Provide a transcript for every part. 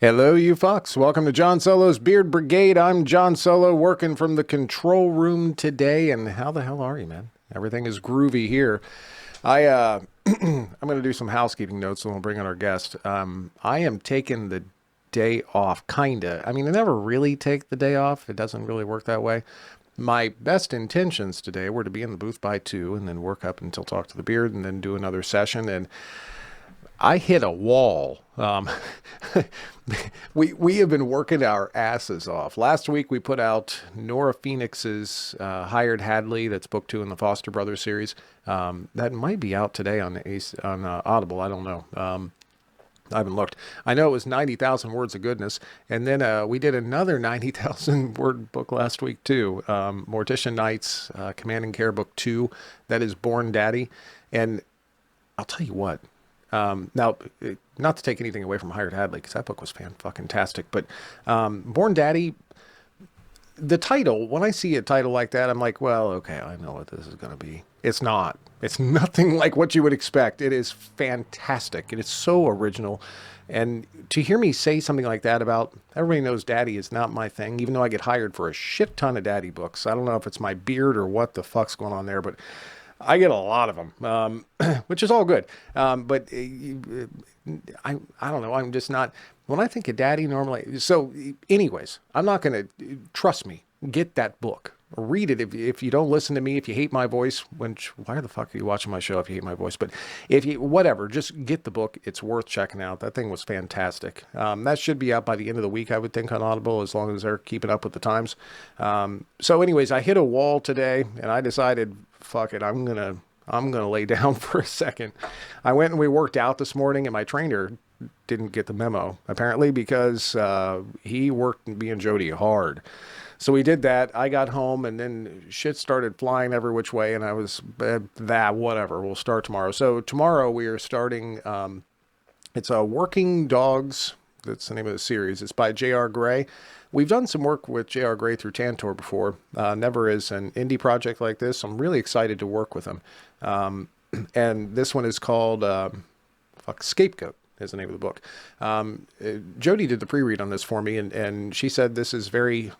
Hello, you fucks. Welcome to John Solo's Beard Brigade. I'm John Solo, working from the control room today. And how the hell are you, man? Everything is groovy here. I'm going to do some housekeeping notes, and we'll bring on our guest. I am taking the day off, kinda. I mean, I never really take the day off. It doesn't really work that way. My best intentions today were to be in the booth by 2 and then work up until talk to the beard and then do another session. And I hit a wall. We have been working our asses off. Last week we put out Nora Phoenix's Hired Hadley. That's book 2 in the Foster Brothers series. That might be out today on Audible. I don't know. I haven't looked. I know it was 90,000 words of goodness. And then we did another 90,000 word book last week too. Mortician Knight's Command and Care book 2. That is Born Daddy. And I'll tell you what. Now, not to take anything away from Hired Hadley, because that book was fan-fucking-tastic, but Born Daddy, the title, when I see a title like that, I'm like, well, okay, I know what this is going to be. It's not. It's nothing like what you would expect. It is fantastic. It is so original. And to hear me say something like that about, everybody knows Daddy is not my thing, even though I get hired for a shit ton of Daddy books. I don't know if it's my beard or what the fuck's going on there, but I get a lot of them, which is all good. But I don't know. I'm just not, when I think of Daddy normally. So anyways, I'm not going to, trust me, get that book. Read it if you don't listen to me, if you hate my voice, why the fuck are you watching my show if you hate my voice? But if you, whatever, just get the book. It's worth checking out. That thing was fantastic. That should be out by the end of the week, I would think, on Audible, as long as they're keeping up with the times. So anyways, I hit a wall today and I decided, fuck it, I'm gonna lay down for a second. I went and we worked out this morning, and my trainer didn't get the memo, apparently, because he worked me and Jody hard. So we did that. I got home, and then shit started flying every which way, and I was, whatever, we'll start tomorrow. So tomorrow we are starting, it's a Working Dogs, that's the name of the series. It's by J.R. Gray. We've done some work with J.R. Gray through Tantor before, never as an indie project like this. I'm really excited to work with him. And this one is called Scapegoat is the name of the book. Jody did the pre-read on this for me, and she said this is very,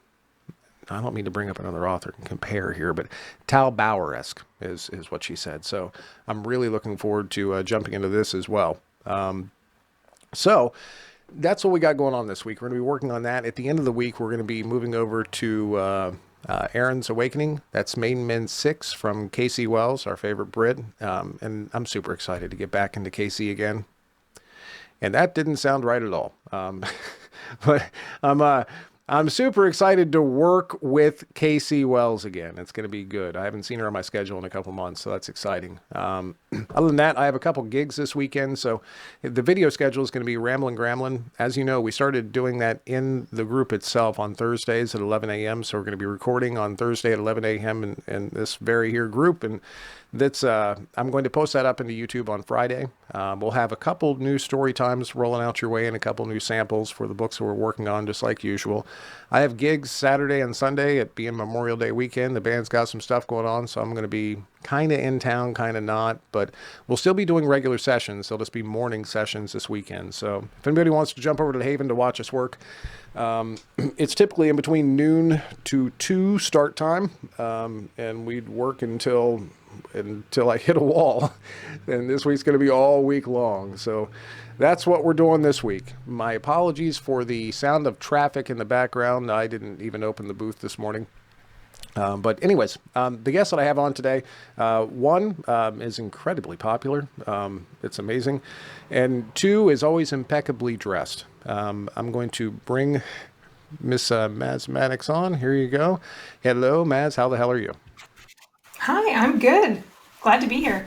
I don't mean to bring up another author and compare here, but Tal Bauer-esque is what she said. So I'm really looking forward to jumping into this as well. So that's what we got going on this week. We're going to be working on that. At the end of the week, we're going to be moving over to Aaron's Awakening. That's Main Men 6 from Casey Wells, our favorite Brit. And I'm super excited to get back into Casey again. And that didn't sound right at all. But I'm super excited to work with Casey Wells again. It's going to be good. I haven't seen her on my schedule in a couple months, so that's exciting. Other than that, I have a couple gigs this weekend, so the video schedule is going to be Ramblin' Gramblin'. As you know, we started doing that in the group itself on Thursdays at 11 a.m., so we're going to be recording on Thursday at 11 a.m. in this very here group, and that's I'm going to post that up into YouTube on Friday. We'll have a couple new story times rolling out your way and a couple new samples for the books that we're working on, just like usual. I have gigs Saturday and Sunday, at being Memorial Day weekend. The band's got some stuff going on, so I'm going to be kind of in town, kind of not, but we'll still be doing regular sessions. They'll just be morning sessions this weekend. So if anybody wants to jump over to the Haven to watch us work, it's typically in between noon to 2 start time, and we'd work until I hit a wall. And this week's going to be all week long. So that's what we're doing this week. My apologies for the sound of traffic in the background. I didn't even open the booth this morning. But anyways, the guest that I have on today, one is incredibly popular. It's amazing. And 2 is always impeccably dressed. I'm going to bring Miss Maz Maddox on. Here you go. Hello, Maz. How the hell are you? Hi, I'm good. Glad to be here.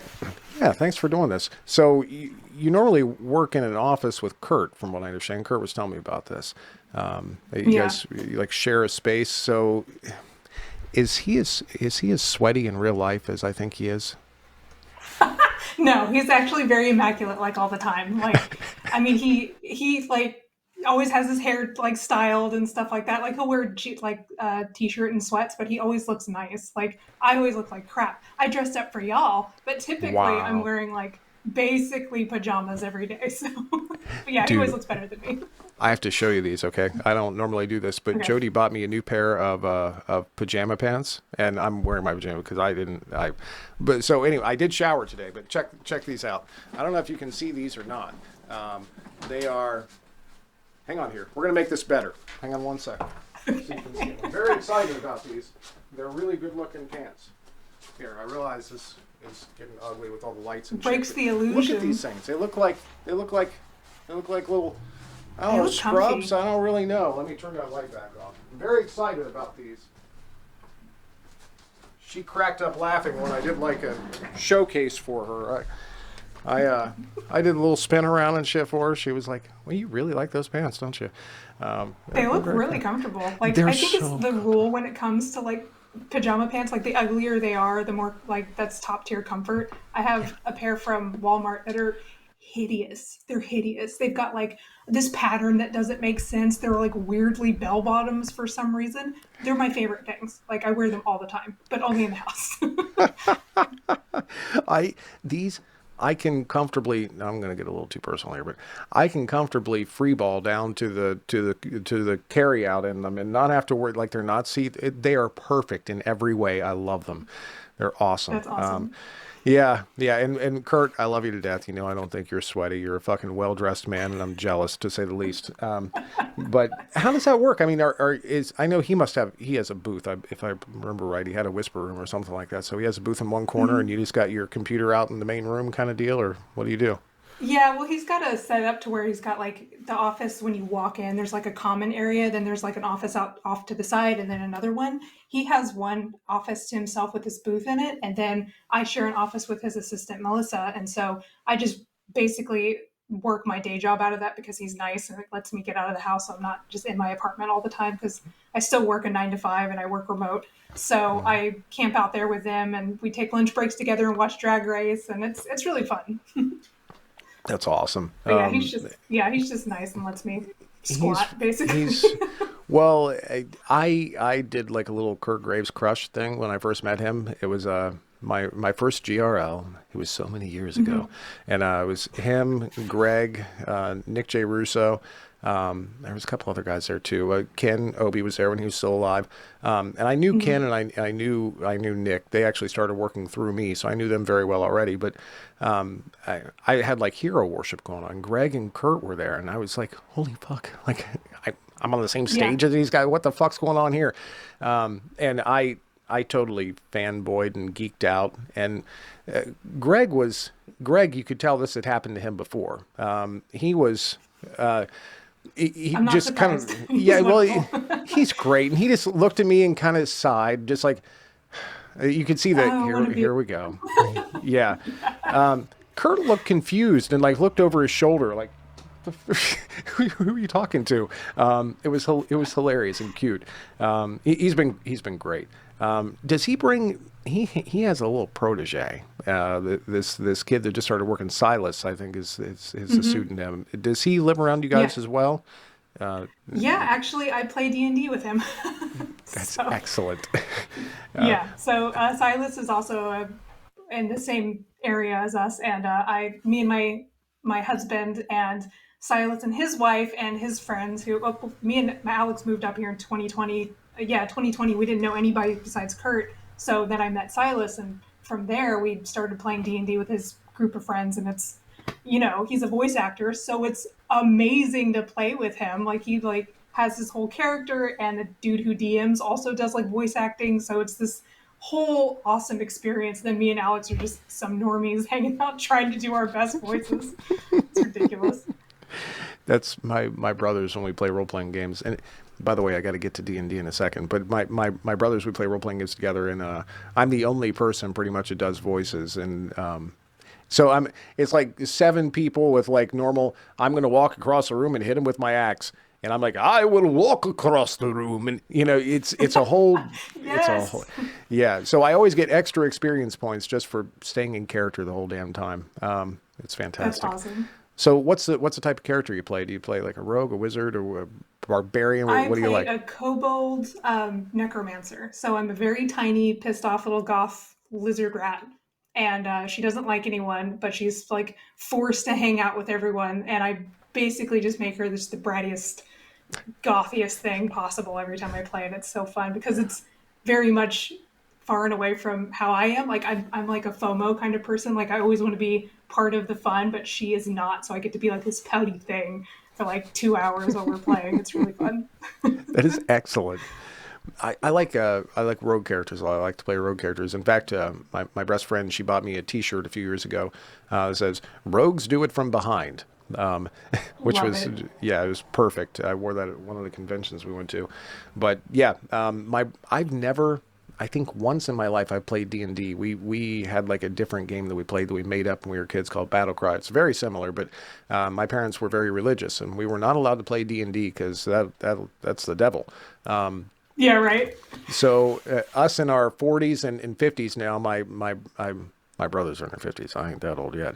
Yeah, thanks for doing this. So you normally work in an office with Kurt, from what I understand. Kurt was telling me about this. You Yeah. guys you like share a space. So is he as sweaty in real life as I think he is? No, he's actually very immaculate, like all the time. Like, I mean, he like always has his hair like styled and stuff like that. Like he'll wear t-shirt and sweats, but he always looks nice. Like I always look like crap. I dressed up for y'all, but typically I'm Wow. wearing like basically pajamas every day. So, but yeah, he always Dude, looks better than me. I have to show you these, okay? I don't normally do this, but Okay. Jody bought me a new pair of pajama pants, and I'm wearing my pajama because I didn't. But so anyway, I did shower today. But check these out. I don't know if you can see these or not. They are. Hang on here. We're gonna make this better. Hang on one second. So you can see them. I'm very excited about these. They're really good looking pants. Here, I realize this is getting ugly with all the lights and Breaks shit. the But look at illusion. these things. They look like little. I don't They know, look comfy. scrubs. I don't really know. Let me turn that light back off. I'm very excited about these. She cracked up laughing when I did like a showcase for her. I did a little spin around and shit for her. She was like, "Well, you really like those pants, don't you?" They They're look very really cool. comfortable. Like They're I think it's so the rule when it comes to like pajama pants. Like the uglier they are, the more like that's top tier comfort. I have a pair from Walmart that are hideous. They're hideous. They've got like this pattern that doesn't make sense. They're like weirdly bell bottoms for some reason. They're my favorite things. Like I wear them all the time, but only in the house. I these I can comfortably. I'm going to get a little too personal here, but I can comfortably freeball down to the carry out in them and not have to worry like they're not they are perfect in every way. I love them. They're awesome. That's awesome. Yeah, and Kurt, I love you to death. You know, I don't think you're sweaty. You're a fucking well dressed man, and I'm jealous to say the least. But how does that work? I mean, I know he has a booth. If I remember right, he had a whisper room or something like that. So he has a booth in one corner, and you just got your computer out in the main room, kind of deal, or what do you do? Yeah, well, he's got a set up to where he's got like the office when you walk in, there's like a common area, then there's like an office out off to the side, and then another one. He has one office to himself with his booth in it, and then I share an office with his assistant, Melissa. And so I just basically work my day job out of that because he's nice and it lets me get out of the house. So I'm not just in my apartment all the time because I still work a 9 to 5 and I work remote. So I camp out there with them and we take lunch breaks together and watch Drag Race, and it's really fun. That's awesome. But he's just nice and lets me He's squat basically. he's well, I did like a little Kurt Graves crush thing when I first met him. It was my first GRL. It was so many years ago, and it was him, Greg, Nick J. Russo. There was a couple other guys there too. Ken Obi was there when he was still alive, and I knew Ken and I knew Nick. They actually started working through me, so I knew them very well already. But I had like hero worship going on. Greg and Kurt were there, and I was like, "Holy fuck!" Like I'm on the same Yeah. stage as these guys. What the fuck's going on here? And I totally fanboyed and geeked out. And uh, Greg. You could tell this had happened to him before. He was. He I'm not just kind surprised. of He's yeah well wonderful. he's great, and he just looked at me and kind of sighed, just like you could see that I here want to be. here we go. Yeah. Kurt looked confused and like looked over his shoulder like who are you talking to? It was hilarious and cute. He's been great. Does he bring? He has a little protege. This kid that just started working, Silas, I think is a pseudonym. Does he live around you Yeah. guys as well? Uh, Yeah, actually, I play D&D with him. that's So excellent. yeah, so Silas is also in the same area as us, and me and my husband and Silas and his wife and his friends me and Alex moved up here in 2020. Yeah, 2020. We didn't know anybody besides Kurt, so then I met Silas, and from there we started playing D&D with his group of friends, and he's a voice actor, so it's amazing to play with him. Like he has his whole character, and the dude who DMs also does like voice acting, so it's this whole awesome experience. Then me and Alex are just some normies hanging out trying to do our best voices. It's ridiculous. That's my brothers when we play role playing games. And by the way, I got to get to D&D in a second. But my brothers, we play role playing games together, and I'm the only person pretty much that does voices. And so it's like seven people with like normal. I'm going to walk across the room and hit him with my axe. And I'm like, I will walk across the room, and it's a whole, it's a whole, Yes, yeah. So I always get extra experience points just for staying in character the whole damn time. It's that's fantastic. awesome. So what's the type of character you play? Do you play like a rogue, a wizard, or a barbarian? What, I what do you play like? a kobold necromancer, so I'm a very tiny, pissed off little goth lizard rat, and she doesn't like anyone, but she's like forced to hang out with everyone. And I basically just make her the brattiest, gothiest thing possible every time I play, and it's so fun because it's very much far and away from how I am. Like I'm like a FOMO kind of person. Like I always want to be part of the fun, but she is not. So I get to be like this pouty thing for like 2 hours while we're playing. It's really fun. That is excellent. I like rogue characters a lot. I like to play rogue characters. In fact, my best friend, she bought me a T-shirt a few years ago. That says "Rogues do it from behind," um, which Love was it. yeah, it was perfect. I wore that at one of the conventions we went to. But yeah, my I've never. I think once in my life I played D&D. We had like a different game that we played that we made up when we were kids called Battle Cry. It's very similar, but my parents were very religious, and we were not allowed to play D&D because that's the devil. Yeah, right. So us in our 40s and 50s now, my brothers are in their 50s. I ain't that old yet.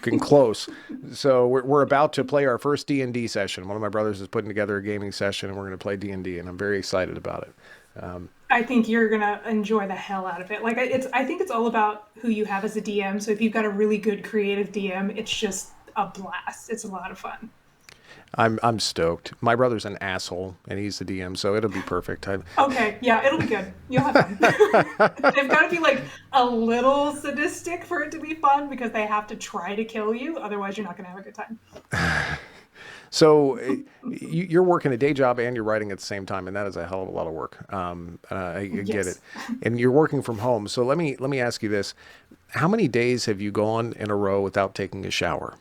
Getting close. So we're about to play our first D&D session. One of my brothers is putting together a gaming session, and we're going to play D&D, and I'm very excited about it. I think you're gonna enjoy the hell out of it. Like it's, I think it's all about who you have as a DM. So if you've got a really good creative DM, it's just a blast. It's a lot of fun. I'm stoked. My brother's an asshole, and he's the DM, so it'll be perfect. Okay, yeah, it'll be good. You'll have fun. They've got to be like a little sadistic for it to be fun because they have to try to kill you. Otherwise, you're not going to have a good time. So you're working a day job and you're writing at the same time, and that is a hell of a lot of work. I get it, Yes. and you're working from home. So let me ask you this: how many days have you gone in a row without taking a shower?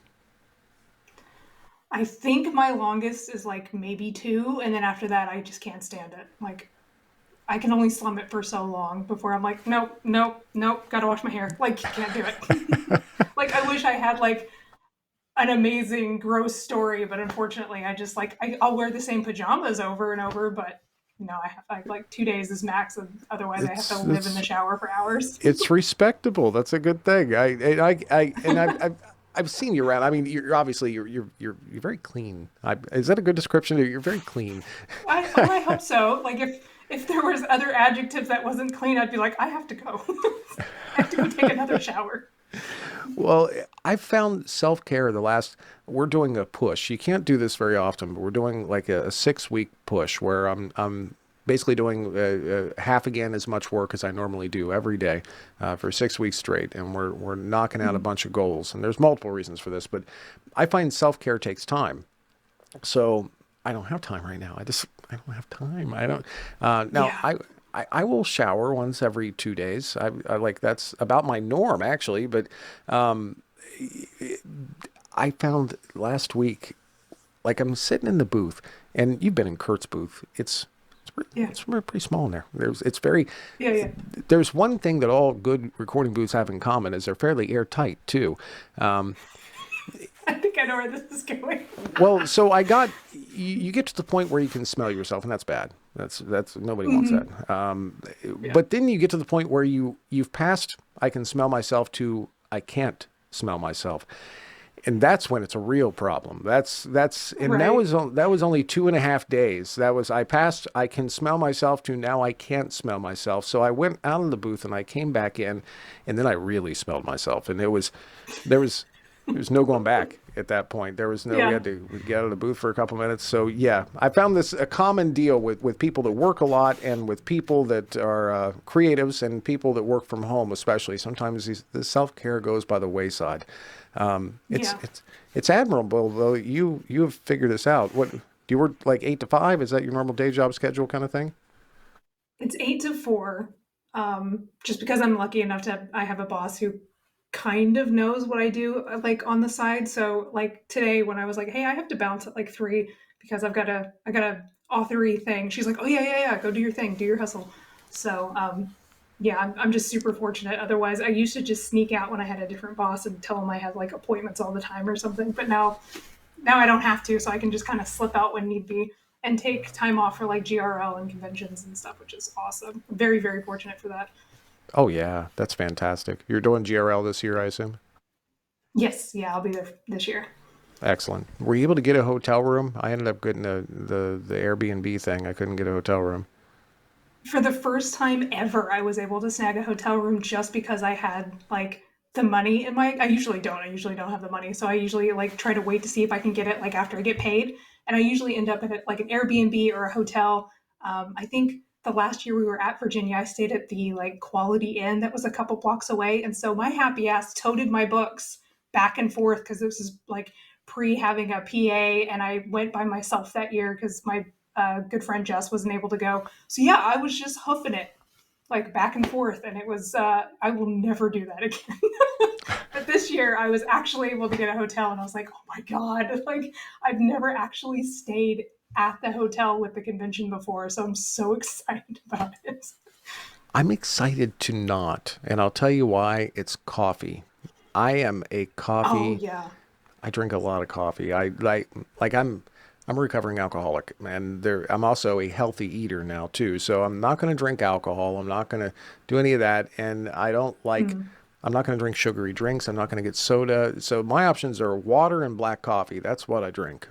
I think my longest is like maybe two, and then after that, I just can't stand it. Like I can only slum it for so long before I'm like, nope, nope, nope, gotta wash my hair. Like can't do it. Like I wish I had like an amazing gross story, but unfortunately, I just like I'll wear the same pajamas over and over, but no, I have like 2 days is max, and otherwise I have to It's live in the it's shower for hours. it's respectable. That's a good thing. I've seen you around. I mean, you're obviously you're very clean. Is that a good description? You're very clean. I hope so. Like if there was other adjectives that wasn't clean, I'd be like, I have to go. I have to go take another shower. Well, I've found self care we're doing a push. You can't do this very often, but we're doing like a 6 week push where I'm basically doing half again as much work as I normally do every day for 6 weeks straight. And we're knocking out a bunch of goals. And there's multiple reasons for this, but I find self care takes time. So I don't have time right now. I don't have time. I don't. Now Yeah. I will shower once every 2 days. I like that's about my norm actually. But I found last week, like I'm sitting in the booth, and you've been in Kurt's booth. Yeah. It's pretty small in there. It's very. Yeah. Yeah. There's one thing that all good recording booths have in common is they're fairly airtight too. Um, I think I know where this is going. Well, so you get to the point where you can smell yourself, and that's bad. That's nobody wants that. Yeah. But then you get to the point where you've passed I can smell myself to I can't smell myself, and that's when it's a real problem. That's and Right. that was only 2.5 days. That was I passed I can smell myself to now I can't smell myself. So I went out of the booth and I came back in, and then I really smelled myself, and there was. There's no going back at that point. There was no, Yeah. we get out of the booth for a couple minutes. So yeah, I found this a common deal with people that work a lot and with people that are creatives and people that work from home, especially. Sometimes the self-care goes by the wayside. Um, it's, Yeah. it's, it's admirable though. You have figured this out. What do you work like 8 to 5? Is that your normal day job schedule kind of thing? It's 8 to 4. Just because I'm lucky enough to I have a boss who kind of knows what I do like on the side. So like today when I was like, hey, I have to bounce at like 3 because I got a authory thing. She's like, oh yeah, yeah, yeah, go do your thing, do your hustle. So yeah, I'm just super fortunate. Otherwise, I used to just sneak out when I had a different boss and tell him I had like appointments all the time or something. But now I don't have to, so I can just kind of slip out when need be and take time off for like GRL and conventions and stuff, which is awesome. Very, very fortunate for that. Oh yeah, that's fantastic. You're doing GRL this year, I assume. Yes, yeah, I'll be there this year. Excellent. Were you able to get a hotel room? I ended up getting the Airbnb thing. I couldn't get a hotel room. for the first time ever, I was able to snag a hotel room just because I had like the money in my. I usually don't. I usually don't have the money, so I usually like try to wait to see if I can get it like after I get paid. And I usually end up at like an Airbnb or a hotel. I think the last year we were at Virginia, I stayed at the like Quality Inn that was a couple blocks away, and so my happy ass toted my books back and forth because this is like pre having a PA, and I went by myself that year because my good friend Jess wasn't able to go. So yeah, I was just hoofing it like back and forth, and it was I will never do that again. But this year I was actually able to get a hotel, and I was like, oh my god, like I've never actually stayed at the hotel with the convention before, so I'm so excited about it. I'm excited to not, and I'll tell you why. It's coffee. I am a Oh coffee. yeah. I drink a lot of coffee. I like I'm a recovering alcoholic, and I'm also a healthy eater now too. So I'm not going to drink alcohol. I'm not going to do any of that, and I don't like. Mm. I'm not going to drink sugary drinks. I'm not going to get soda. So my options are water and black coffee. That's what I drink.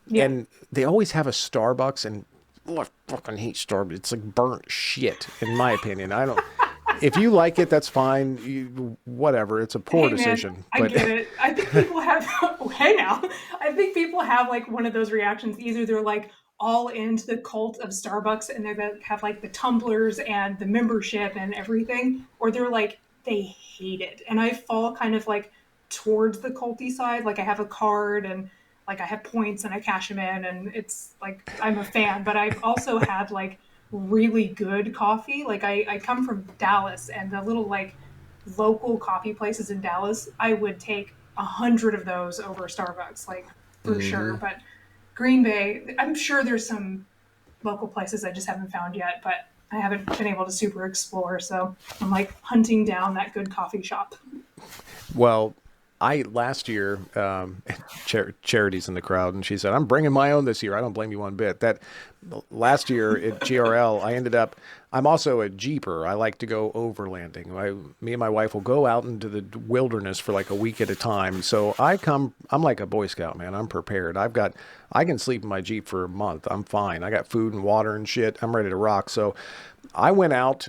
Yeah. And they always have a Starbucks, and oh, I fucking hate Starbucks. It's like burnt shit, in my opinion. I don't. If you like it, that's fine. Whatever. It's a poor Hey man, decision, I but get it. I think people have hey now. I think people have like one of those reactions. Either they're like all into the cult of Starbucks and they have like the tumblers and the membership and everything, or they're like they hate it. And I fall kind of like towards the culty side. Like I have a card and like I have points and I cash them in and it's like I'm a fan, but I've also had like really good coffee. Like I come from Dallas and the little like local coffee places in Dallas, I would take 100 of those over Starbucks, like for sure. But Green Bay, I'm sure there's some local places I just haven't found yet, but I haven't been able to super explore. So I'm like hunting down that good coffee shop. well, I last year, Charity's in the crowd, and she said, "I'm bringing my own this year." I don't blame you one bit. That last year at GRL, I ended up. I'm also a jeeper. I like to go overlanding. Me and my wife will go out into the wilderness for like a week at a time. So I come. I'm like a Boy Scout, man. I'm prepared. I can sleep in my Jeep for a month. I'm fine. I got food and water and shit. I'm ready to rock. So I went out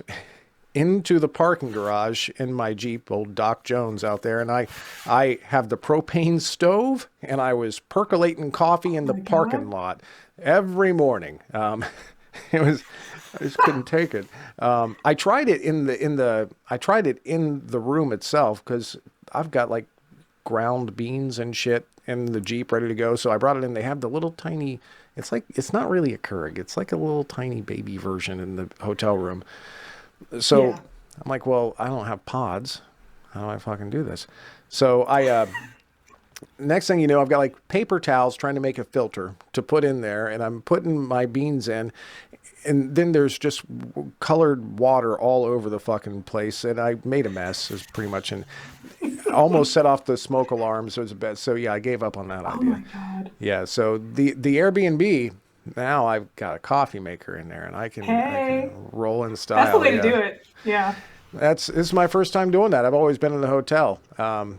into the parking garage in my Jeep, old Doc Jones out there, and I have the propane stove, and I was percolating coffee in Oh the my parking God. lot every morning. It was I just couldn't take it. I tried it I tried it in the room itself because I've got like ground beans and shit in the Jeep ready to go. So I brought it in. They have the little tiny. It's like it's not really a Keurig. It's like a little tiny baby version in the hotel room. So Yeah. I'm like, well, I don't have pods. How do I fucking do this? So next thing you know, I've got like paper towels trying to make a filter to put in there, and I'm putting my beans in, and then there's just colored water all over the fucking place, and I made a mess. Is pretty much, and almost set off the smoke alarms. It was a bad. So yeah, I gave up on that Oh idea. my God. Yeah. So the Airbnb. Now I've got a coffee maker in there, and I can Hey, roll in that's the style. way to Yeah. do it. Yeah. This is my first time doing that. I've always been in the hotel. I'm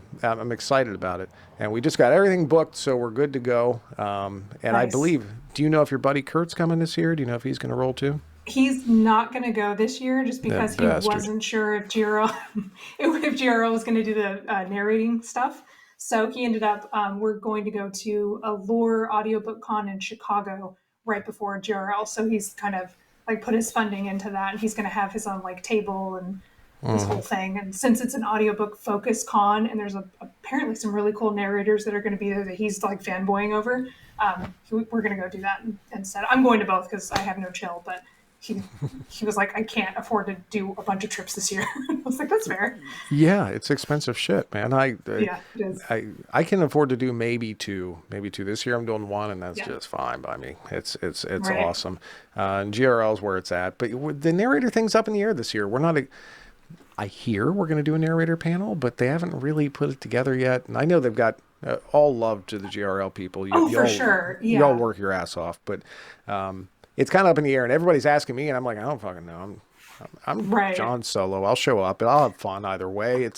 excited about it, and we just got everything booked, so we're good to go. And I Nice. believe, do you know if your buddy Kurt's coming this year? Do you know if he's going to roll too? He's not going to go this year just That because he bastard. wasn't sure if Jiro if Jiro was going to do the narrating stuff. So he ended up we're going to go to a lore audiobook con in Chicago right before JRL. So he's kind of like put his funding into that and he's going to have his own like table and this whole thing. And since it's an audiobook focused con and there's apparently some really cool narrators that are going to be there that he's like fanboying over, we're going to go do that instead. I'm going to both because I have no chill, but he he was like, I can't afford to do a bunch of trips this year. I was like, that's fair. Yeah, it's expensive shit, man. Yeah, it is. I can afford to do maybe two this year. I'm doing one, and that's Yeah, just fine by me. It's right. awesome. And GRL's where it's at, but the narrator thing's up in the air this year. We're not. I hear we're going to do a narrator panel, but they haven't really put it together yet. And I know they've got all love to the GRL people. Oh, for sure. Y'all Yeah, work your ass off, but it's kind of up in the air. And everybody's asking me, and I'm like, I don't fucking know. I'm right. John Solo. I'll show up, and I'll have fun either way.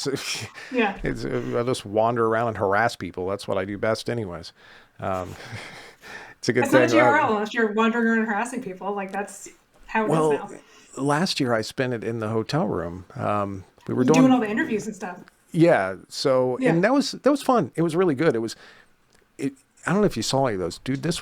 Yeah. I'll just wander around and harass people. That's what I do best, anyways. Um, it's a good It's not thing. GRL unless you're wandering around harassing people. Like that's how it is Well, now. last year I spent it in the hotel room. We were Doing doing, all the interviews and stuff. yeah. So, Yeah. and that was fun. It was really good. It. I don't know if you saw any of those, dude. It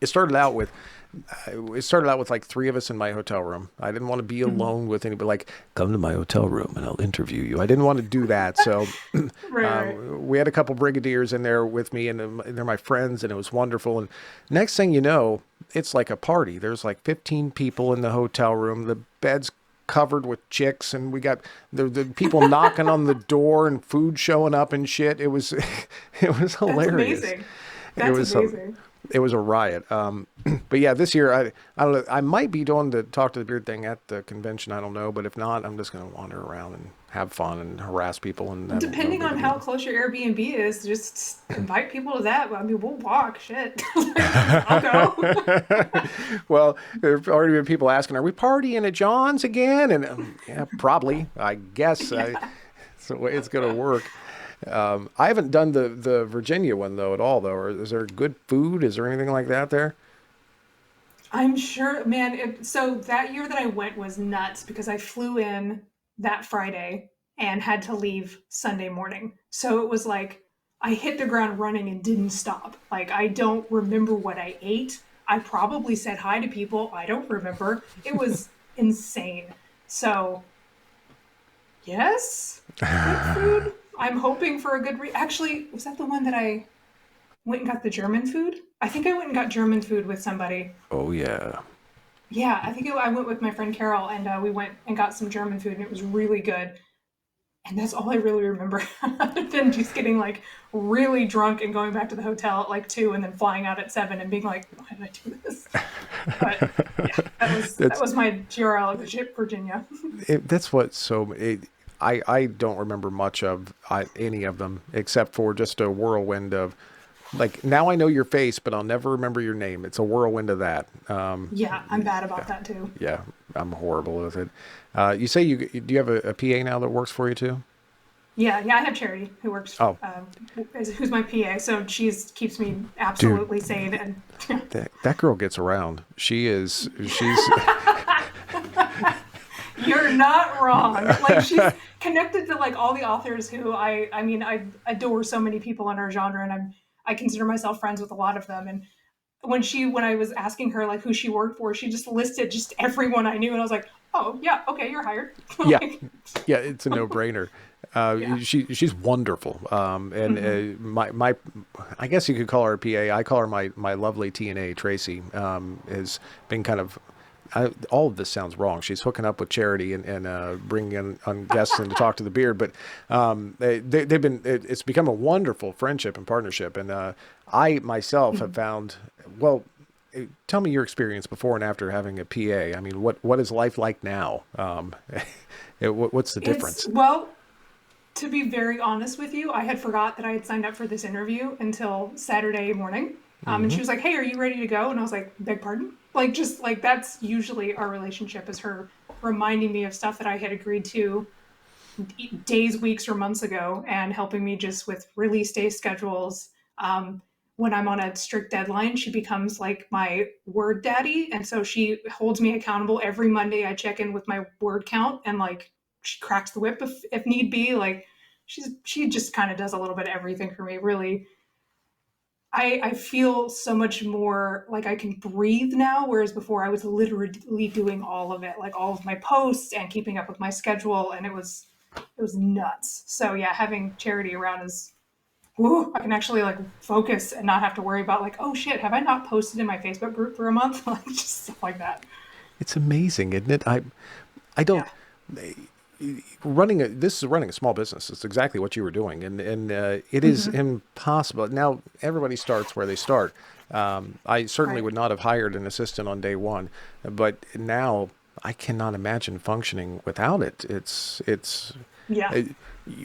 started out with like three of us in my hotel room. I didn't want to be Mhm. alone with anybody. Like, come to my hotel room and I'll interview you. I didn't want to do that. So Right, right. we had a couple brigadiers in there with me, and they're my friends, and it was wonderful. And next thing you know, it's like a party. There's like 15 people in the hotel room. The bed's covered with chicks, and we got the people knocking on the door and food showing up and shit. It was it was That's hilarious. amazing. It That's was amazing. it was a riot. But yeah, this year I don't know, I might be doing the talk to the beard thing at the convention. I don't know, but if not, I'm just gonna wander around and have fun and harass people, and that'll Depending be the on how deal. Well, close your Airbnb is, just invite people to that. I mean, we'll walk. Shit, like, I'll go. there've already been people asking, "Are we partying at John's again?" And yeah, probably. I guess Yeah. it's the way it's gonna work. I haven't done the Virginia one though at all though. Or is there good food? Is there anything like that there? I'm sure, man. So that year that I went was nuts because I flew in that Friday and had to leave Sunday morning. So it was like I hit the ground running and didn't stop. Like I don't remember what I ate. I probably said hi to people. I don't remember. It was insane. So, yes, good food. I'm hoping for a good actually, was that the one that I went and got the German food? I think I went and got German food with somebody. Oh yeah. Yeah, I went with my friend Carol, and we went and got some German food, and it was really good. And that's all I really remember, other than just getting like really drunk and going back to the hotel at like 2, and then flying out at 7, and being like, "Why did I do this?" But yeah, that That's was my GRL of Virginia. that's what I don't remember much of any of them except for just a whirlwind of like now I know your face, but I'll never remember your name. It's a whirlwind of that. Yeah, I'm bad about that too. Yeah, I'm horrible with it. You say do you have a PA now that works for you too? Yeah, I have Charity who works, Oh, who's my PA, so she's keeps me dude, absolutely sane and that girl gets around. She's You're not wrong. Like she's connected to like all the authors who I mean I adore so many people in our genre, and I consider myself friends with a lot of them. And when I was asking her like who she worked for, she just listed just everyone I knew, and I was like, oh yeah, okay, you're hired. yeah, Like, yeah, it's a no-brainer. yeah. She's wonderful. And Hmm. my I guess you could call her a PA. I call her my lovely TNA Tracy. Has been kind of all of this sounds wrong. She's hooking up with Charity and bringing in on guests in to talk to the beard. But they've been it's become a wonderful friendship and partnership. And I myself have found well. Tell me your experience before and after having a PA. I mean, what is life like now? What's the It's difference? well, to be very honest with you, I had forgot that I had signed up for this interview until Saturday morning. And Hmm. she was like, "Hey, are you ready to go?" And I was like, "Beg pardon?" Like, just like that's usually our relationship is her reminding me of stuff that I had agreed to days, weeks, or months ago, and helping me just with release day schedules. When I'm on a strict deadline, she becomes like my word daddy, and so she holds me accountable every Monday. I check in with my word count, and like she cracks the whip if need be. Like she just kind of does a little bit of everything for me. Really, I feel so much more like I can breathe now, whereas before I was literally doing all of it, like all of my posts and keeping up with my schedule, and it was nuts. So yeah, having Charity around is, woo, I can actually like focus and not have to worry about like, oh shit, have I not posted in my Facebook group for a month? Like just stuff like that. It's amazing, isn't it? I don't Yeah. this is running a small business. It's exactly what you were doing, and it is Hmm. impossible. Now everybody starts where they start. I certainly Right. would not have hired an assistant on day one, but now I cannot imagine functioning without it. It's Yeah. uh,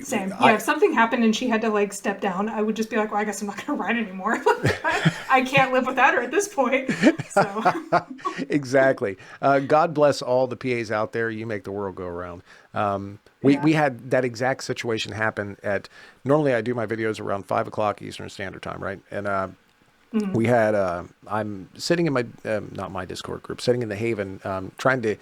Same. Yeah. I If something happened and she had to like step down, I would just be like, well, I guess I'm not going to write anymore. Like, I can't live without her at this point. So exactly. God bless all the PAs out there. You make the world go around. We yeah. had that exact situation happen at. Normally, I do my videos around 5 o'clock Eastern Standard Time, right? And Mhm. We had I'm sitting in my not my Discord group, sitting in the Haven, trying to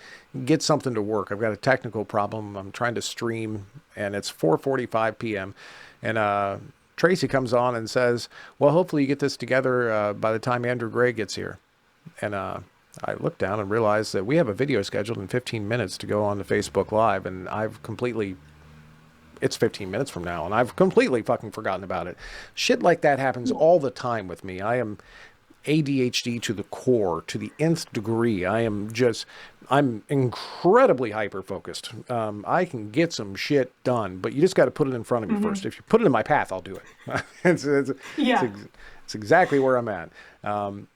get something to work. I've got a technical problem. I'm trying to stream, and it's 4:45 p.m. and Tracy comes on and says, "Well, hopefully you get this together by the time Andrew Gray gets here." And I looked down and realized that we have a video scheduled in 15 minutes to go on to Facebook Live, and I've completely it's 15 minutes from now, and I've completely fucking forgotten about it. Shit like that happens all the time with me. I am ADHD to the core, to the nth degree. I'm incredibly hyper focused. I can get some shit done, but you just got to put it in front of me first. If you put it in my path, I'll do it. Yeah. It's exactly where I'm at.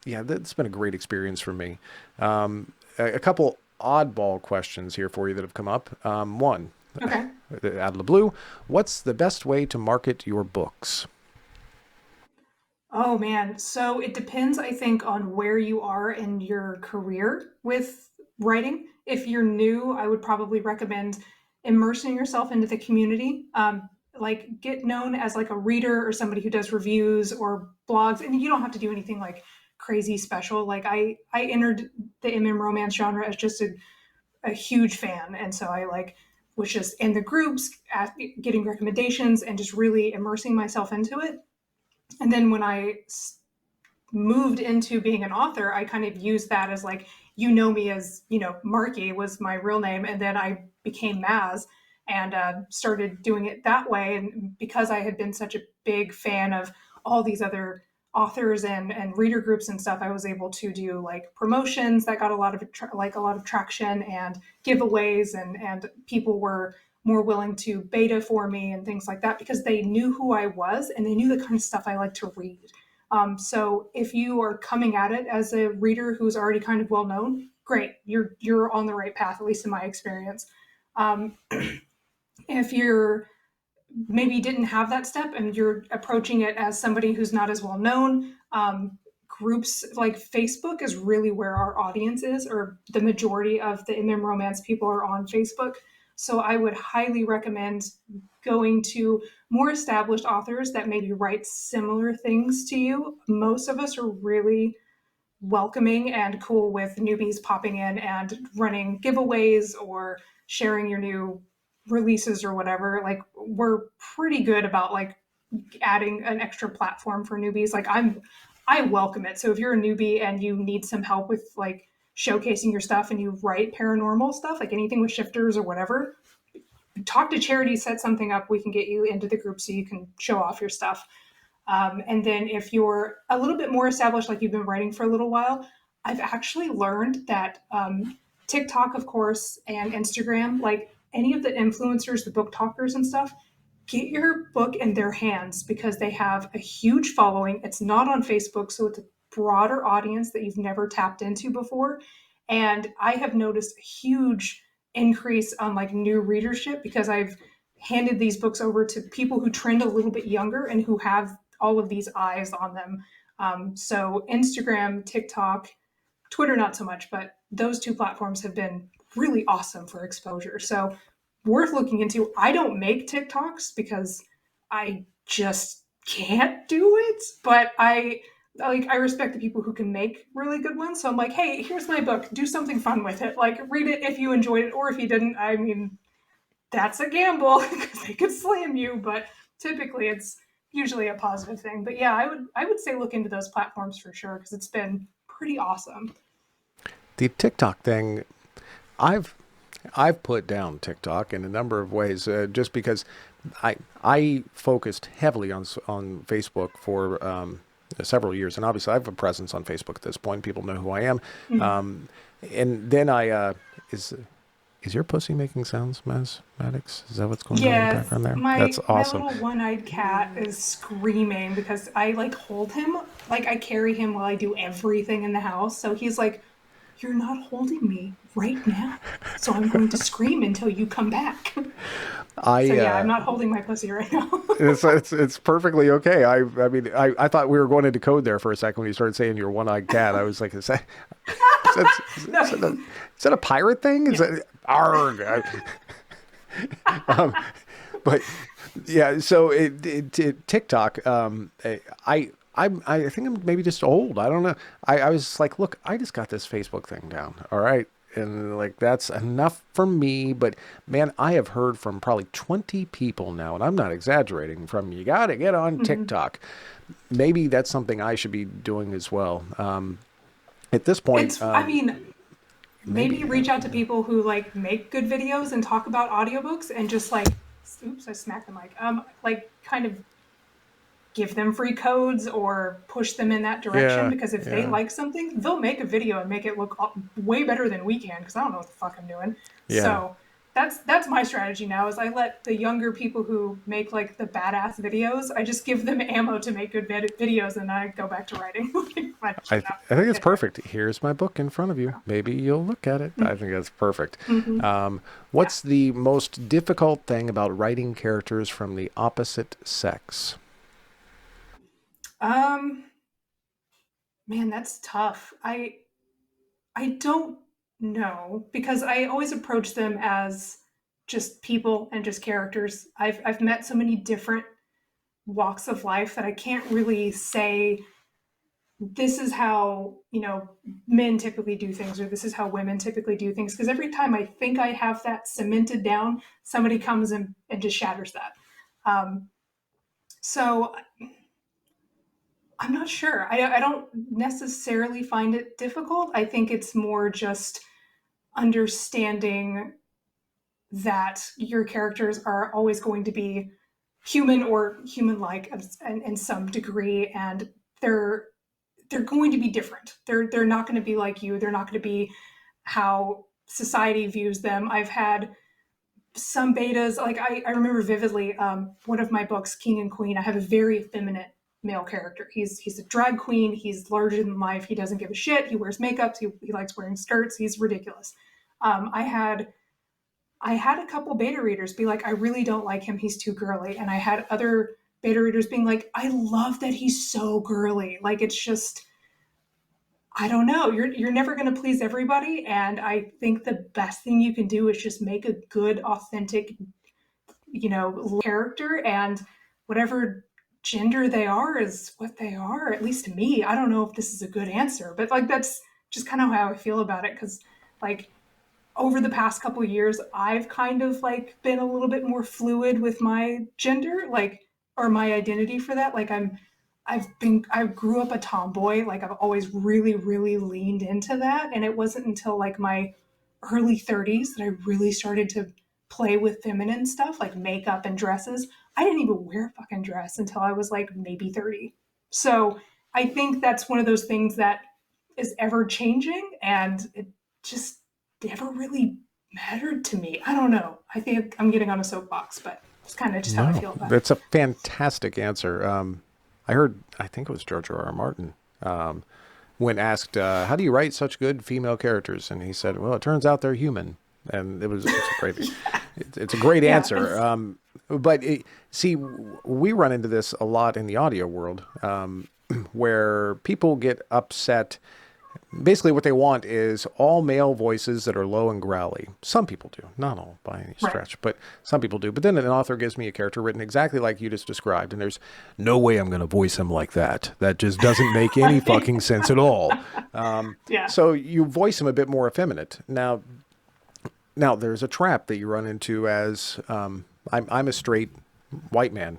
Yeah, that's been a great experience for me. A couple oddball questions here for you that have come up. One, Okay. out of the blue, what's the best way to market your books? Oh man. So it depends, I think, on where you are in your career with writing. If you're new, I would probably recommend immersing yourself into the community. Like get known as like a reader or somebody who does reviews or blogs, and you don't have to do anything like crazy special. Like I entered the romance genre as just a huge fan, and so I like was just in the groups, getting recommendations, and just really immersing myself into it. And then when I moved into being an author, I kind of used that as like, me as, Marky was my real name. And then I became Maz and started doing it that way. And because I had been such a big fan of all these other authors and reader groups and stuff, I was able to do like promotions that got a lot of traction and giveaways, and people were more willing to beta for me and things like that because they knew who I was and they knew the kind of stuff I like to read. So if you are coming at it as a reader who's already kind of well known, great, you're on the right path, at least in my experience. Um, if you're maybe didn't have that step and you're approaching it as somebody who's not as well known, groups like Facebook is really where our audience is, or the majority of the romance people are on Facebook. So I would highly recommend going to more established authors that maybe write similar things to you. Most of us are really welcoming and cool with newbies popping in and running giveaways or sharing your new releases or whatever. Like we're pretty good about like adding an extra platform for newbies. I welcome it. So if you're a newbie and you need some help with like showcasing your stuff and you write paranormal stuff, like anything with shifters or whatever, talk to Charity, set something up. We can get you into the group so you can show off your stuff. And then if you're a little bit more established, like you've been writing for a little while, I've actually learned that TikTok, of course, and Instagram, like any of the influencers, the book talkers and stuff, get your book in their hands because they have a huge following. It's not on Facebook, so it's a broader audience that you've never tapped into before. And I have noticed a huge increase on like new readership because I've handed these books over to people who trend a little bit younger and who have all of these eyes on them. So Instagram, TikTok, Twitter, not so much, but those two platforms have been really awesome for exposure. So worth looking into. I don't make TikToks because I just can't do it, but I respect the people who can make really good ones. So I'm like, hey, here's my book. Do something fun with it. Like read it if you enjoyed it, or if you didn't. I mean, that's a gamble because they could slam you, but typically it's usually a positive thing. But yeah, I would say look into those platforms for sure because it's been pretty awesome. The TikTok thing, I've I've put down TikTok in a number of ways, just because I focused heavily on Facebook for several years, and obviously I have a presence on Facebook at this point. People know who I am, and then is your pussy making sounds, Maz Maddox? Is that what's going on in the Yes, background there? my That's my awesome. little one-eyed cat is screaming because I like hold him, like I carry him while I do everything in the house. So he's like, "You're not holding me right now, so I'm going to scream until you come back." So I yeah, I'm not holding my pussy right now. it's perfectly okay. I mean I thought we were going into code there for a second when you started saying you're one-eyed cat. I was like, No, is that a pirate thing? Is yeah. that arg? But yeah, so TikTok, I think I'm maybe just old. I don't know. I was like, look, I just got this Facebook thing down. All right. And like that's enough for me. But man, I have heard from probably 20 people now, and I'm not exaggerating, from you got to get on Mhm. TikTok. Maybe that's something I should be doing as well. At this point, I mean, maybe maybe. reach out to people who like make good videos and talk about audiobooks and just like, oops, I smacked the mic. Like kind of give them free codes or push them in that direction, Yeah, because if they yeah, like something, they'll make a video and make it look way better than we can, because I don't know what the fuck I'm doing. yeah. So that's my strategy now, is I let the younger people who make like the badass videos, I just give them ammo to make good videos, and I go back to writing. I think it's perfect. Here's my book in front of you. Maybe you'll look at it. I think that's perfect. Mm-hmm. Yeah. What's the most difficult thing about writing characters from the opposite sex? um Man, that's tough. I don't know, because I always approach them as just people and just characters. I've met so many different walks of life that I can't really say this is how, men typically do things, or this is how women typically do things, because every time I think I have that cemented down, somebody comes and just shatters that. Um, so I'm not sure. I don't necessarily find it difficult. I think it's more just understanding that your characters are always going to be human or human-like in some degree, and they're they're going to be different. They're not going to be like you. They're not going to be how society views them. I've had some betas, like I remember vividly, one of my books, King and Queen. I have a very effeminate male character. He's a drag queen. He's larger than life. He doesn't give a shit. He wears makeup. He likes wearing skirts. He's ridiculous. Um, I had I had a couple beta readers be like, I really don't like him. He's too girly. And I had other beta readers being like, I love that he's so girly. Like, it's just, I don't know. You're never going to please everybody. And I think the best thing you can do is just make a good, authentic, character, and whatever gender they are is what they are, at least to me. I don't know if this is a good answer, but like, that's just kind of how I feel about it. Cause like, over the past couple of years, I've kind of like been a little bit more fluid with my gender, like, or my identity for that. Like, I grew up a tomboy. Like, I've always really, really leaned into that. And it wasn't until like my early 30s that I really started to play with feminine stuff, like makeup and dresses. I didn't even wear a fucking dress until I was like maybe 30. So I think that's one of those things that is ever changing, and it just never really mattered to me. I don't know. I think I'm getting on a soapbox, but it's kind of just how I No, feel about it. that's a fantastic answer. I heard, I think it was George R. R. Martin, when asked, "How do you write such good female characters?" and he said, "Well, it turns out they're human," and it's a great, it's a great Yeah, answer. But see, we run into this a lot in the audio world, where people get upset. Basically, what they want is all male voices that are low and growly. Some people do, not all by any right. stretch, but some people do. But then an author gives me a character written exactly like you just described, and there's no way I'm going to voice him like that. That just doesn't make any Right. fucking sense at all. Um, Yeah. so you voice him a bit more effeminate. Now there's a trap that you run into as I'm a straight white man.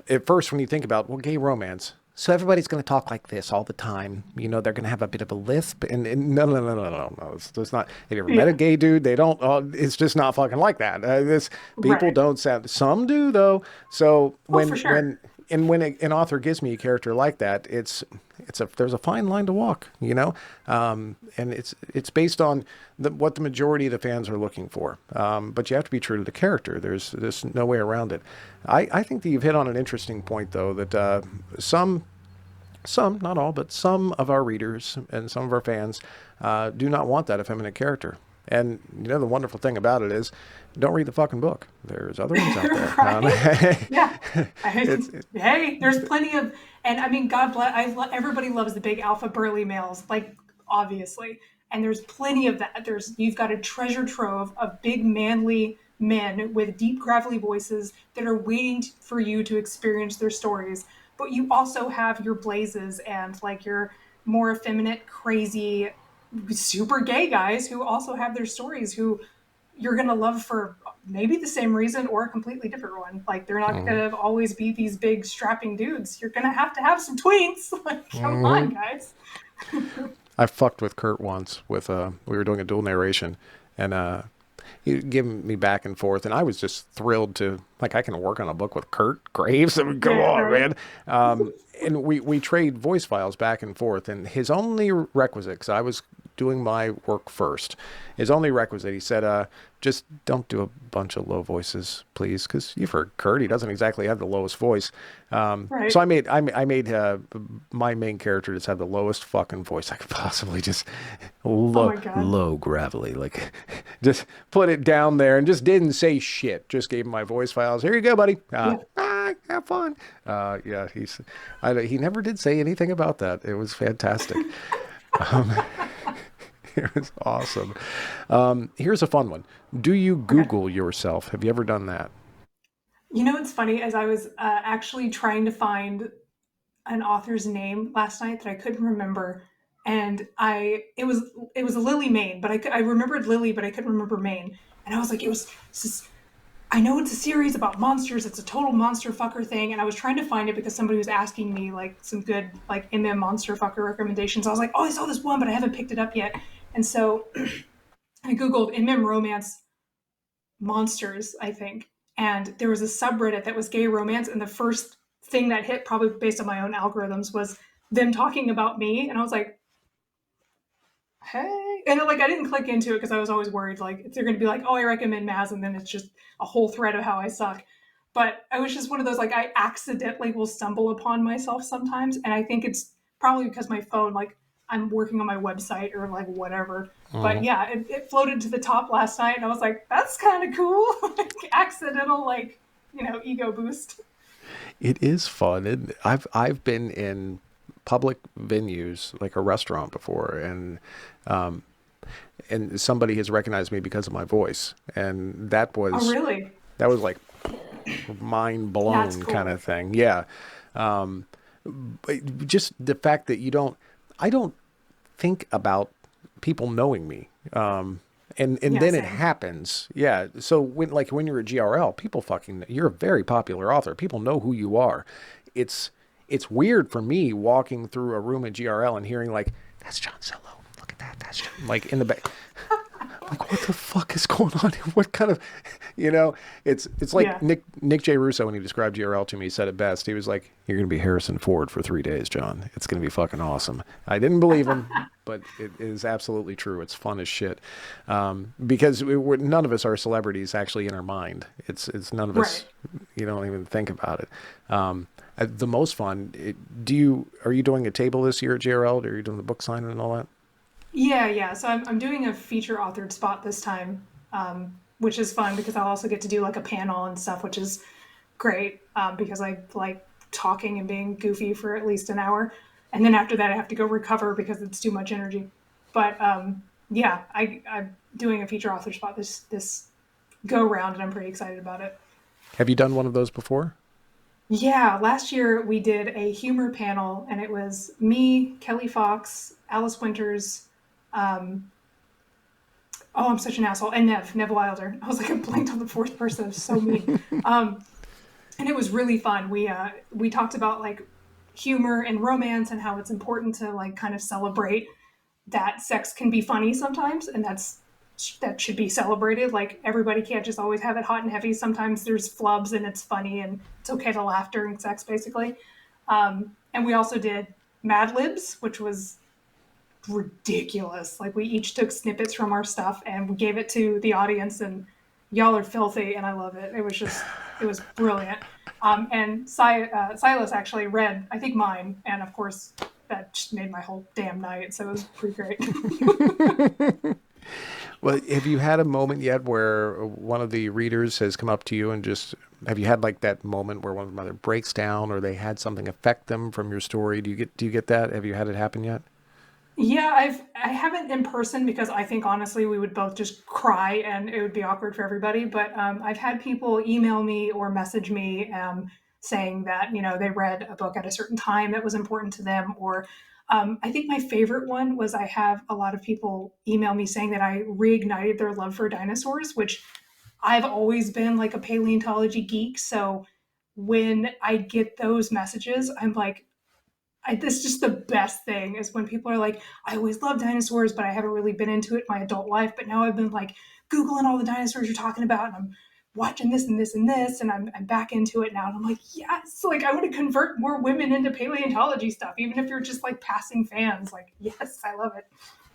At first, when you think about, well, gay romance, so everybody's going to talk like this all the time. They're going to have a bit of a lisp. And no, no, no, no, no, no. It's not. Have you ever met a Yeah. gay dude? They don't. It's just not fucking like that. This people Right. don't sound. Some do though. So Oh, for sure. when an author gives me a character like that, there's a fine line to walk. And it's based on what the majority of the fans are looking for. But you have to be true to the character. There's no way around it. I think that you've hit on an interesting point though, that some, not all, but some of our readers and some of our fans do not want that effeminate character. And the wonderful thing about it is, don't read the fucking book. There's other ones out there. Right. Yeah. It's, Hey, there's plenty of, and I mean, God bless. Everybody loves the big alpha burly males, like, obviously, and there's plenty of that. You've got a treasure trove of big manly men with deep gravelly voices that are waiting for you to experience their stories. but you also have your Blazes and like your more effeminate, crazy, super gay guys who also have their stories who you're going to love for maybe the same reason or a completely different one. Like they're not Mm-hmm. going to always be these big strapping dudes. You're going to have some twinks. Like, come Mm-hmm. on, guys. I fucked with Kurt once with we were doing a dual narration, and he giving me back and forth, and I was just thrilled to like I can work on a book with Kurt Graves. I mean, come Yeah, on, right. man. And we trade voice files back and forth, and his only requisite, because I was doing my work first, his only requisite, he said, just don't do a bunch of low voices, please, because you've heard Kurt. He doesn't exactly have the lowest voice. So Right. I made my main character just have the lowest fucking voice I could possibly just Oh low my God. low gravelly like just put it down there and just didn't say shit. Just gave him my voice files. Here you go, buddy. Yeah. Have fun. Yeah, he never did say anything about that. It was fantastic. Um, it was awesome. Here's a fun one. Do you Okay. Google yourself? Have you ever done that? You know what's funny? As I was actually trying to find an author's name last night that I couldn't remember, and it was Lily Maine, but I remembered Lily, but I couldn't remember Maine, and I was like, I know it's a series about monsters. It's a total monster fucker thing, and I was trying to find it because somebody was asking me like some good like MM monster fucker recommendations. I was like, oh, I saw this one, but I haven't picked it up yet, and so I googled MM romance monsters, I think. And there was a subreddit that was gay romance, and the first thing that hit, probably based on my own algorithms, was them talking about me. And I was like, hey. And like I didn't click into it because I was always worried like if they're gonna be like, oh, I recommend Maz, and then it's just a whole thread of how I suck. But I was just one of those like I accidentally will stumble upon myself sometimes, and I think it's probably because my phone like I'm working on my website or like whatever. But Mhm. yeah, it floated to the top last night, and I was like, that's kind of cool, like accidental like ego boost. It is fun. I've been in public venues like a restaurant before, um, and somebody has recognized me because of my voice, and Oh, really? that was like mind That's blown kind cool. of thing. Yeah, but just the fact that I don't think about people knowing me. And Yeah, then it same. happens. Yeah. So when you're a GRL, people fucking you're a very popular author. People know who you are. It's it's weird for me walking through a room at GRL and hearing like that's John Solo. Look at that. That's John. Like in the back. Like what the fuck is going on here? What kind of, you know, it's like Yeah. Nick J. Russo when he described GRL to me, he said it best. He was like, "You're gonna be Harrison Ford for 3 days, John. It's gonna be fucking awesome." I didn't believe him, but it is absolutely true. It's fun as shit, because none of us are celebrities actually in our mind. It's none of Right. us. You don't even think about it. The most fun. Are you doing a table this year at GRL? Are you doing the book signing and all that? Yeah, yeah. So I'm doing a feature authored spot this time, which is fun because I'll also get to do like a panel and stuff, which is great because I like talking and being goofy for at least an hour. And then after that, I have to go recover because it's too much energy. But yeah, I'm doing a feature author spot this go round, and I'm pretty excited about it. Have you done one of those before? Yeah, last year we did a humor panel, and it was me, Kelly Fox, Alice Winters, um, oh, I'm such an asshole. And Nev Wilder. I was like, I blanked on the fourth person. It was so mean. Um, and it was really fun. We talked about like humor and romance and how it's important to like kind of celebrate that sex can be funny sometimes, and that should be celebrated. Like everybody can't just always have it hot and heavy. Sometimes there's flubs and it's funny, and it's okay to laugh during sex, basically. And we also did Mad Libs, which was ridiculous. Like we each took snippets from our stuff and we gave it to the audience, and y'all are filthy, and I love it. It was brilliant. And Silas actually read, I think, mine, and of course that just made my whole damn night. So it was pretty great. Well, have you had a moment yet where one of the readers has come up to you and just have you had like that moment where one of them either breaks down or they had something affect them from your story? Do you get that? Have you had it happen yet? Yeah, I haven't in person because I think honestly we would both just cry and it would be awkward for everybody. But I've had people email me or message me. saying that, they read a book at a certain time that was important to them. Or I think my favorite one was I have a lot of people email me saying that I reignited their love for dinosaurs, which I've always been like a paleontology geek. So when I get those messages, I'm like, this is just the best thing is when people are like, I always loved dinosaurs, but I haven't really been into it in my adult life. But now I've been like Googling all the dinosaurs you're talking about, and I'm watching this and this and this, and I'm back into it now. And I'm like, yes, like I want to convert more women into paleontology stuff, even if you're just like passing fans. Like, yes, I love it.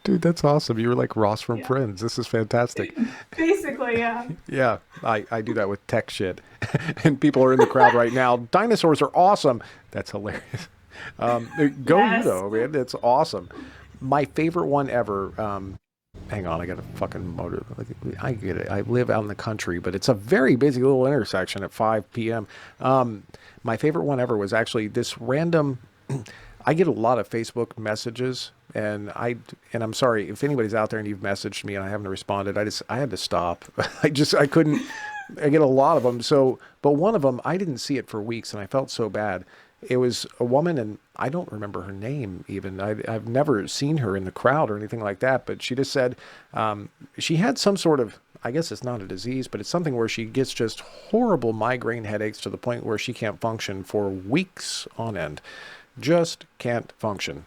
Dude, that's awesome. You were like Ross from Yeah. Friends. This is fantastic. Basically, yeah. Yeah, I do that with tech shit. And people are in the crowd right now. Dinosaurs are awesome. That's hilarious. Go you Yes. though, man. It's awesome. My favorite one ever. Hang on, I got a fucking motor. I get it. I live out in the country, but it's a very busy little intersection at 5 p.m. My favorite one ever was actually this random. I get a lot of Facebook messages, and I'm sorry if anybody's out there and you've messaged me and I haven't responded. I had to stop. I couldn't. I get a lot of them. So, but one of them I didn't see it for weeks, and I felt so bad. It was a woman, and I don't remember her name even. I've never seen her in the crowd or anything like that, but she just said she had some sort of, I guess it's not a disease, but it's something where she gets just horrible migraine headaches to the point where she can't function for weeks on end. Just can't function.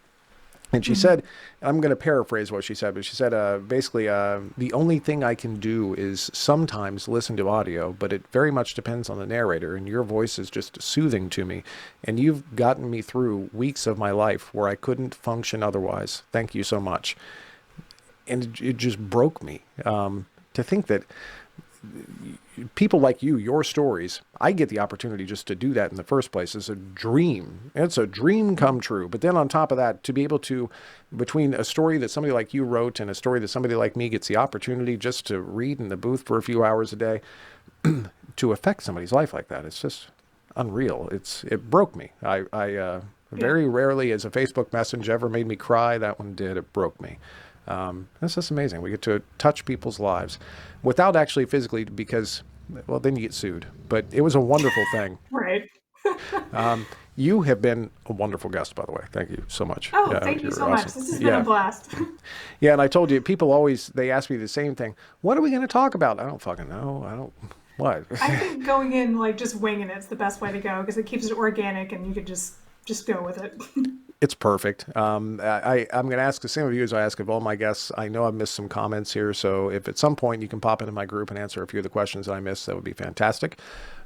And she said, I'm going to paraphrase what she said, but she said, basically, the only thing I can do is sometimes listen to audio, but it very much depends on the narrator, and your voice is just soothing to me. And you've gotten me through weeks of my life where I couldn't function otherwise. Thank you so much. And it just broke me to think that people like you, your stories, I get the opportunity just to do that in the first place. It's a dream. It's a dream come true. But then on top of that, to be able to, between a story that somebody like you wrote and a story that somebody like me gets the opportunity just to read in the booth for a few hours a day, to affect somebody's life like that, it's just unreal. It broke me. I very rarely has a Facebook message ever made me cry. That one did. It broke me. That's just amazing. We get to touch people's lives without actually physically, because, well, then you get sued. But it was a wonderful thing. Right. You have been a wonderful guest, by the way. Thank you so much. Oh, Yeah, thank you you're so awesome. much. This has been a blast. Yeah, and I told you, people always, they ask me the same thing. What are we going to talk about? I don't fucking know. I don't, what? I think going in like just winging it's the best way to go because it keeps it organic and you could just go with it. It's perfect. I'm going to ask the same of you as I ask of all my guests. I know I've missed some comments here, so if at some point you can pop into my group and answer a few of the questions that I missed, that would be fantastic.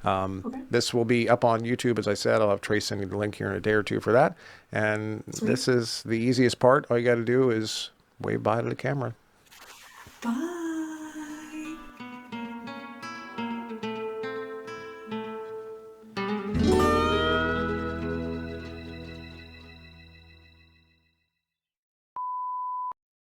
Okay. This will be up on YouTube, as I said. I'll have Trace sending the link here in a day or two for that. And This is the easiest part. All you got to do is wave bye to the camera. Bye.